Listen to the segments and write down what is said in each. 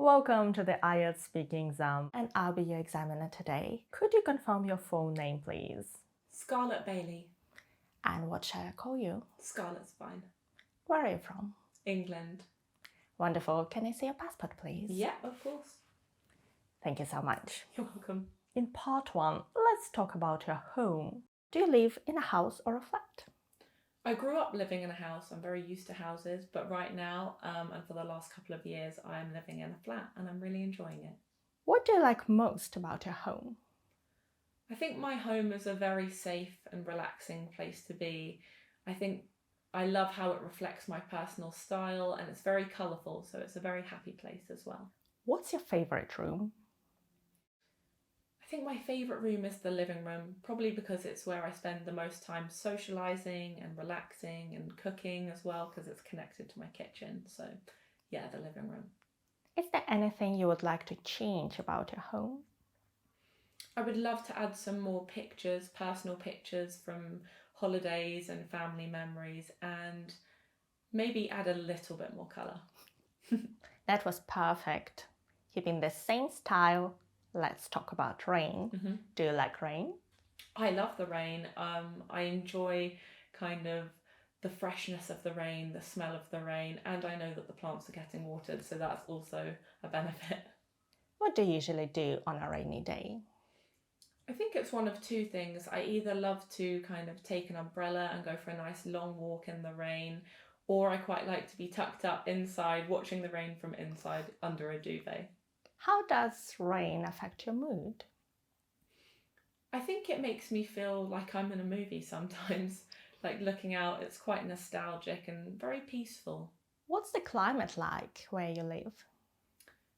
Welcome to the IELTS speaking exam, and I'll be your examiner today. Could you confirm your full name, please? Scarlett Bailey. And what shall I call you? Scarlett's fine. Where are you from? England. Wonderful. Can I see your passport, please? Yeah, of course. Thank you so much. You're welcome. In part 1, let's talk about your home. Do you live in a house or a flat? I grew up living in a house. I'm very used to houses, but right now, and for the last couple of years, I'm living in a flat and I'm really enjoying it. What do you like most about your home? I think my home is a very safe and relaxing place to be. I think I love how it reflects my personal style and it's very colourful, so it's a very happy place as well. What's your favorite room? I think my favourite room is the living room, probably because it's where I spend the most time socialising and relaxing and cooking as well, because it's connected to my kitchen. So yeah, the living room. Is there anything you would like to change about your home? I would love to add some more pictures, personal pictures from holidays and family memories, and maybe add a little bit more colour. That was perfect. Keeping the same style, let's talk about rain. Do you like rain? I love the rain. I enjoy kind of the freshness of the rain, the smell of the rain, and I know that the plants are getting watered, so that's also a benefit. What do you usually do on a rainy day? I think it's one of two things. I either love to kind of take an umbrella and go for a nice long walk in the rain, or I quite like to be tucked up inside, watching the rain from inside under a duvet. How does rain affect your mood? I think it makes me feel like I'm in a movie sometimes. Like looking out, it's quite nostalgic and very peaceful. What's the climate like where you live?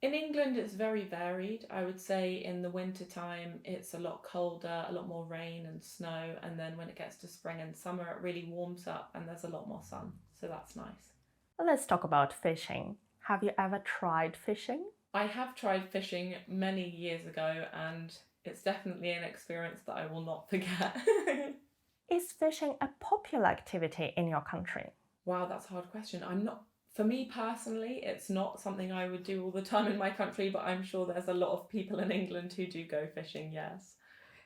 In England, it's very varied. I would say in the winter time, it's a lot colder, a lot more rain and snow. And then when it gets to spring and summer, it really warms up and there's a lot more sun. So that's nice. Let's talk about fishing. Have you ever tried fishing? I have tried fishing many years ago and it's definitely an experience that I will not forget. Is fishing a popular activity in your country? Wow, that's a hard question. For me personally, it's not something I would do all the time in my country, but I'm sure there's a lot of people in England who do go fishing, yes.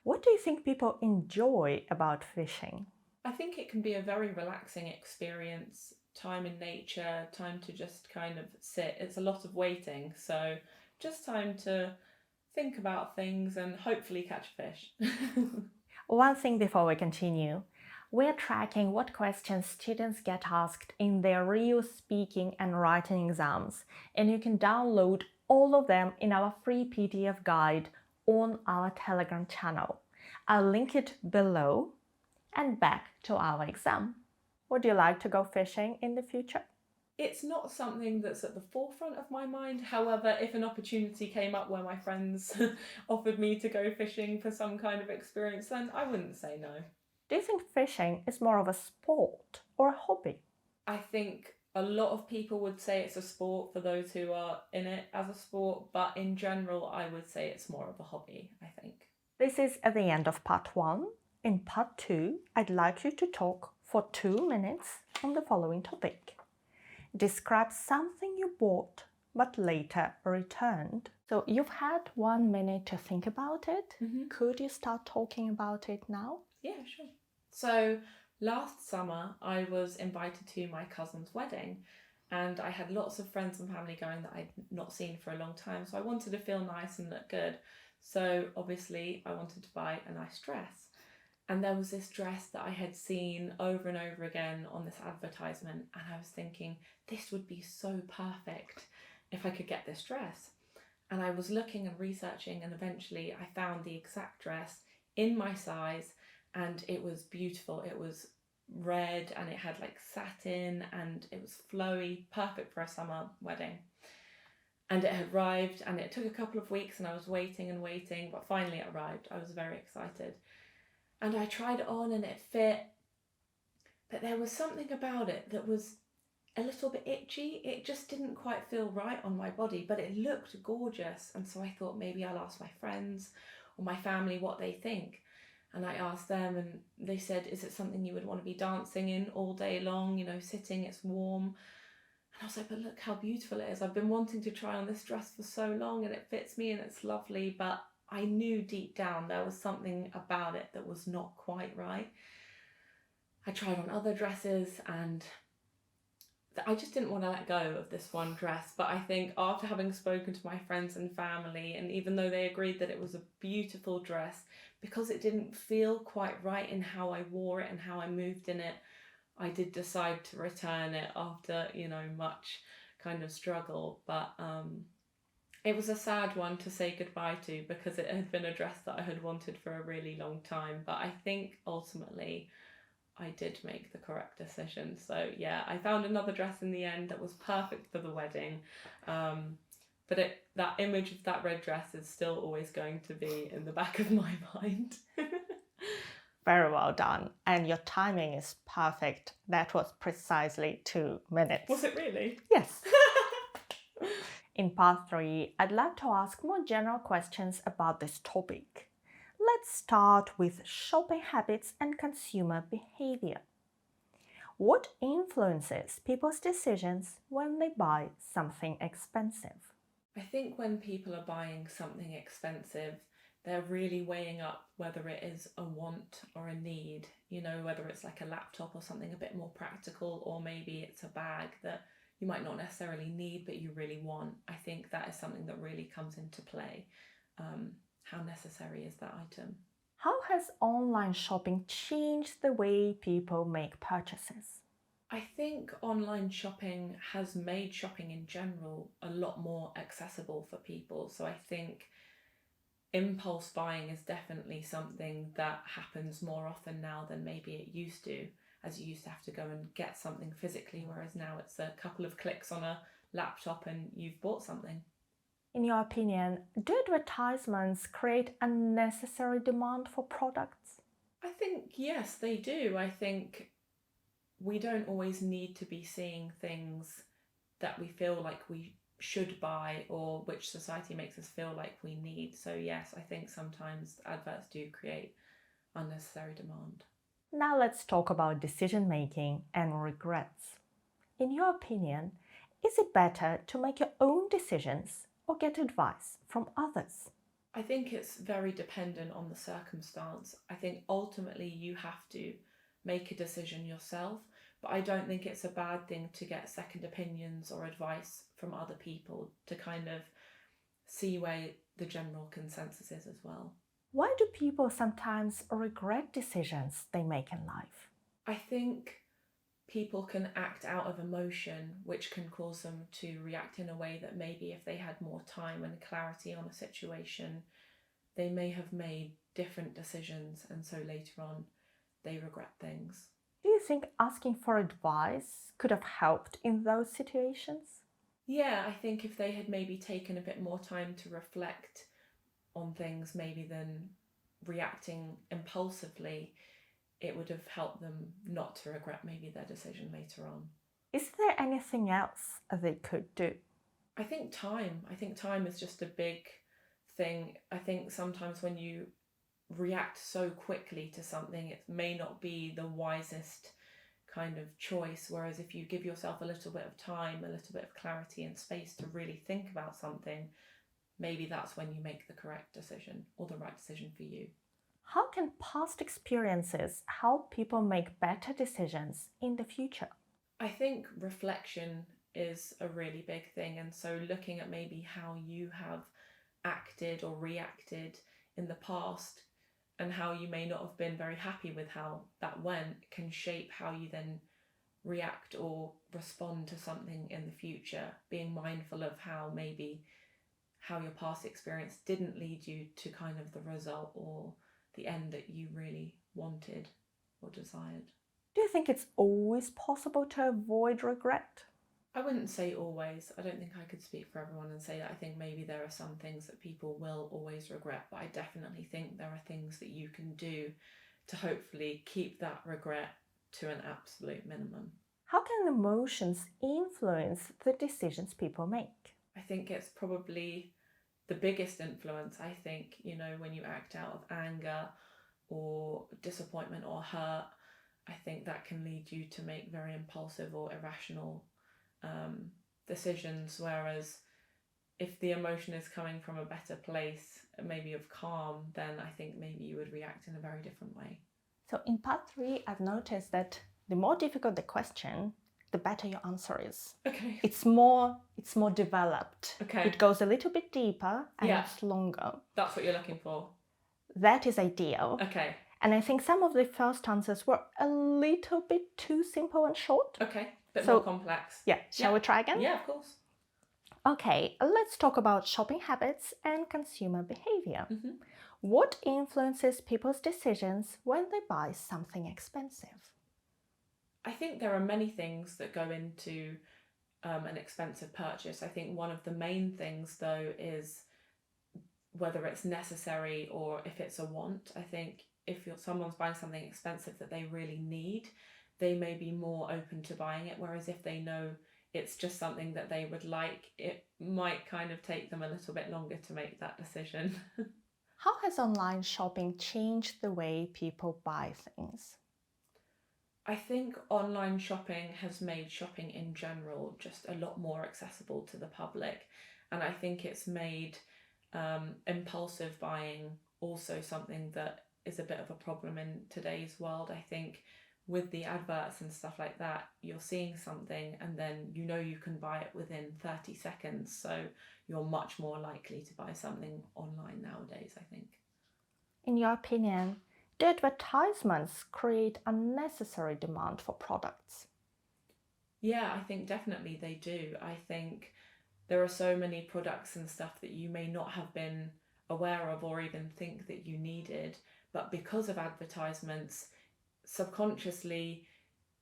What do you think people enjoy about fishing? I think it can be a very relaxing experience, time in nature, time to just kind of sit. It's a lot of waiting, so just time to think about things and hopefully catch a fish. One thing before we continue. We're tracking what questions students get asked in their real speaking and writing exams, and you can download all of them in our free PDF guide on our Telegram channel. I'll link it below. And back to our exam. Would you like to go fishing in the future? It's not something that's at the forefront of my mind. However, if an opportunity came up where my friends offered me to go fishing for some kind of experience, then I wouldn't say no. Do you think fishing is more of a sport or a hobby? I think a lot of people would say it's a sport for those who are in it as a sport, but in general, I would say it's more of a hobby, I think. This is at the end of part 1. In part 2, I'd like you to talk for 2 minutes on the following topic. Describe something you bought but later returned. So you've had 1 minute to think about it. Could you start talking about it now? Yeah, sure. So last summer, I was invited to my cousin's wedding and I had lots of friends and family going that I'd not seen for a long time. So I wanted to feel nice and look good. So obviously I wanted to buy a nice dress. And there was this dress that I had seen over and over again on this advertisement. And I was thinking, this would be so perfect if I could get this dress. And I was looking and researching and eventually I found the exact dress in my size and it was beautiful. It was red and it had like satin and it was flowy, perfect for a summer wedding. And it had arrived and it took a couple of weeks and I was waiting and waiting, but finally it arrived. I was very excited. And I tried it on and it fit, but there was something about it that was a little bit itchy. It just didn't quite feel right on my body, but it looked gorgeous. And so I thought maybe I'll ask my friends or my family what they think. And I asked them and they said, is it something you would want to be dancing in all day long, you know, sitting, it's warm. And I was like, but look how beautiful it is. I've been wanting to try on this dress for so long and it fits me and it's lovely, but I knew deep down there was something about it that was not quite right. I tried on other dresses and I just didn't want to let go of this one dress. But I think after having spoken to my friends and family, and even though they agreed that it was a beautiful dress, because it didn't feel quite right in how I wore it and how I moved in it, I did decide to return it after, much kind of struggle. But it was a sad one to say goodbye to because it had been a dress that I had wanted for a really long time. But I think ultimately I did make the correct decision. So yeah, I found another dress in the end that was perfect for the wedding. But that image of that red dress is still always going to be in the back of my mind. Very well done. And your timing is perfect. That was precisely 2 minutes. Was it really? Yes. In part 3, I'd like to ask more general questions about this topic. Let's start with shopping habits and consumer behavior. What influences people's decisions when they buy something expensive? I think when people are buying something expensive, they're really weighing up whether it is a want or a need, whether it's like a laptop or something a bit more practical, or maybe it's a bag that you might not necessarily need but you really want. I think that is something that really comes into play. How necessary is that item? How has online shopping changed the way people make purchases? I think online shopping has made shopping in general a lot more accessible for people. So I think impulse buying is definitely something that happens more often now than maybe it used to, as you used to have to go and get something physically, whereas now it's a couple of clicks on a laptop and you've bought something. In your opinion, do advertisements create unnecessary demand for products? I think, yes, they do. I think we don't always need to be seeing things that we feel like we should buy or which society makes us feel like we need. So yes, I think sometimes adverts do create unnecessary demand. Now let's talk about decision making and regrets. In your opinion, is it better to make your own decisions or get advice from others? I think it's very dependent on the circumstance. I think ultimately you have to make a decision yourself, but I don't think it's a bad thing to get second opinions or advice from other people to kind of see where the general consensus is as well. Why do people sometimes regret decisions they make in life? I think people can act out of emotion, which can cause them to react in a way that maybe if they had more time and clarity on a situation, they may have made different decisions, and so later on they regret things. Do you think asking for advice could have helped in those situations? Yeah, I think if they had maybe taken a bit more time to reflect on things, maybe than reacting impulsively, it would have helped them not to regret maybe their decision later on. Is there anything else they could do? I think time. I think time is just a big thing. I think sometimes when you react so quickly to something, it may not be the wisest kind of choice. Whereas if you give yourself a little bit of time, a little bit of clarity and space to really think about something, maybe that's when you make the correct decision or the right decision for you. How can past experiences help people make better decisions in the future? I think reflection is a really big thing. And so looking at maybe how you have acted or reacted in the past and how you may not have been very happy with how that went can shape how you then react or respond to something in the future, being mindful of how your past experience didn't lead you to kind of the result or the end that you really wanted or desired. Do you think it's always possible to avoid regret? I wouldn't say always. I don't think I could speak for everyone and say that. I think maybe there are some things that people will always regret, but I definitely think there are things that you can do to hopefully keep that regret to an absolute minimum. How can emotions influence the decisions people make? I think it's probably the biggest influence. I think, when you act out of anger or disappointment or hurt, I think that can lead you to make very impulsive or irrational decisions, whereas if the emotion is coming from a better place, maybe of calm, then I think maybe you would react in a very different way. So in part 3, I've noticed that the more difficult the question, the better your answer is. Okay. It's more developed. Okay. It goes a little bit deeper and Yeah. it's longer. That's what you're looking for. That is ideal. Okay. And I think some of the first answers were a little bit too simple and short. Okay. Bit So- more complex. Yeah, shall we try again? Yeah, of course. Okay, let's talk about shopping habits and consumer behavior. Mhm. What influences people's decisions when they buy something expensive? I think there are many things that go into an expensive purchase. I think one of the main things, though, is whether it's necessary or if it's a want. I think if someone's buying something expensive that they really need, they may be more open to buying it, whereas if they know it's just something that they would like, it might kind of take them a little bit longer to make that decision. How has online shopping changed the way people buy things? I think online shopping has made shopping in general just a lot more accessible to the public, and I think it's made impulsive buying also something that is a bit of a problem in today's world. I think with the adverts and stuff like that, you're seeing something and then you know you can buy it within 30 seconds, so you're much more likely to buy something online nowadays, I think. In your opinion, do advertisements create unnecessary demand for products? Yeah, I think definitely they do. I think there are so many products and stuff that you may not have been aware of or even think that you needed, but because of advertisements, subconsciously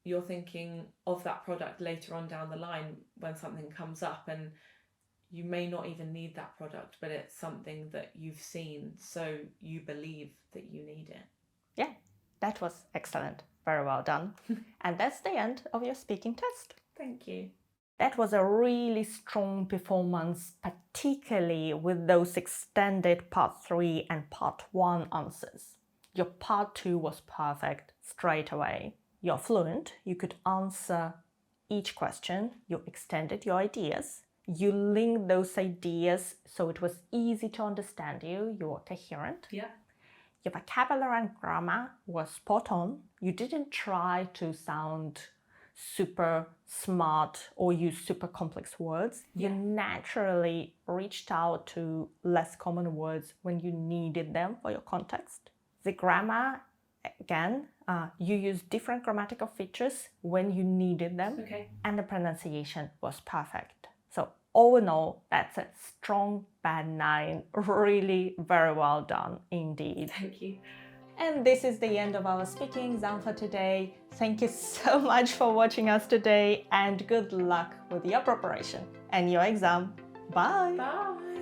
you're thinking of that product later on down the line when something comes up, and you may not even need that product, but it's something that you've seen, so you believe that you need it. Yeah, that was excellent. Very well done. And that's the end of your speaking test. Thank you. That was a really strong performance, particularly with those extended part 3 and part 1 answers. Your part 2 was perfect straight away. You're fluent, you could answer each question, you extended your ideas, you linked those ideas so it was easy to understand you were coherent. Yeah. Your vocabulary and grammar was spot on. You didn't try to sound super smart or use super complex words. Yeah. You naturally reached out to less common words when you needed them for your context. The grammar, again, you used different grammatical features when you needed them. Okay. And the pronunciation was perfect. So all in all, that's a strong band 9. Really very well done indeed. Thank you. And this is the end of our speaking exam for today. Thank you so much for watching us today and good luck with your preparation and your exam. Bye! Bye!